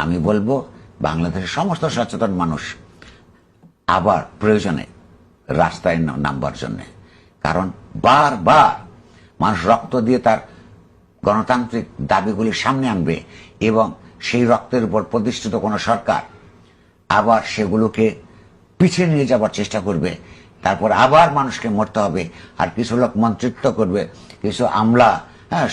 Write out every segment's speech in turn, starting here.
আমি বলবো বাংলাদেশের সমস্ত সচেতন মানুষ আবার প্রয়োজনে রাস্তায় নামবার জন্য, কারণ বারবার মানুষ রক্ত দিয়ে তার গণতান্ত্রিক দাবিগুলি সামনে আনবে এবং সেই রক্তের উপর প্রতিষ্ঠিত কোনো সরকার আবার সেগুলোকে পিছিয়ে নিয়ে যাবার চেষ্টা করবে। তারপর আবার মানুষকে মরতে হবে, আর কিছু লোক মন্ত্রিত্ব করবে, কিছু আমলা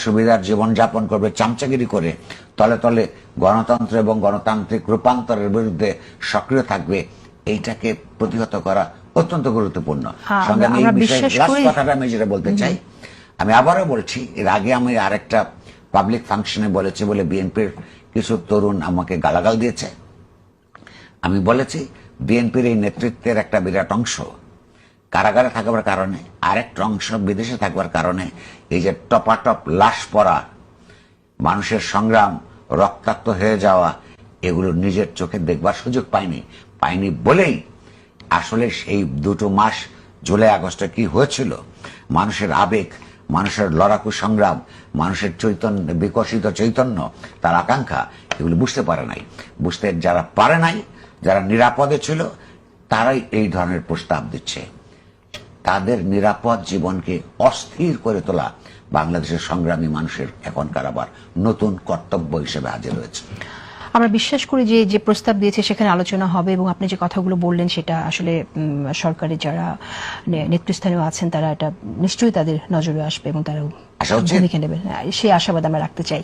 সুবিধার জীবনযাপন করবে চামচাগিরি করে, তলে তলে গণতন্ত্র এবং গণতান্ত্রিক রূপান্তরের বিরুদ্ধে সক্রিয় থাকবে। এইটাকে প্রতিহত করা অত্যন্ত গুরুত্বপূর্ণ। সঙ্গে আমি এই বিষয়ে লাস্ট কথাটা আমি যেটা বলতে চাই, আমি আবারও বলছি, এর আগে আমি আরেকটা পাবলিক ফাংশনে বলেছি বলে বিএনপির কিছু তরুণ আমাকে গালাগাল দিয়েছে। আমি বলেছি বিএনপির এই নেতৃত্বের একটা বিরাট অংশ কারাগারে থাকবার কারণে, আরেকটা অংশ বিদেশে থাকবার কারণে এই যে টপাটপ লাশ পড়া, মানুষের সংগ্রাম রক্তাক্ত হয়ে যাওয়া, এগুলো নিজের চোখে দেখবার সুযোগ পাইনি বলেই আসলে সেই দুটো মাস জুলাই আগস্টে কি হয়েছিল, মানুষের আবেগ, মানুষের লড়াকু সংগ্রাম, মানুষের চৈতন্য, বিকশিত চৈতন্য, তার আকাঙ্ক্ষা, এগুলো বুঝতে পারে নাই। বুঝতে যারা পারে নাই, যারা নিরাপদে ছিল, তারাই এই ধরনের প্রস্তাব দিচ্ছে। তাদের নিরাপদ জীবনকে অস্থির করে তোলা বাংলাদেশের সংগ্রামী মানুষের এখনকার আবার নতুন কর্তব্য হিসেবে হাজির হয়েছে। আমরা বিশ্বাস করি যে যে প্রস্তাব দিয়েছে সেখানে আলোচনা হবে, এবং আপনি যে কথাগুলো বললেন সেটা আসলে সরকারের যারা নেতৃস্থানীয় আছেন তারা এটা নিশ্চয়ই তাদের নজরে আসবে এবং তারা ভূমিকা নেবেন, সেই আশাবাদ আমরা রাখতে চাই।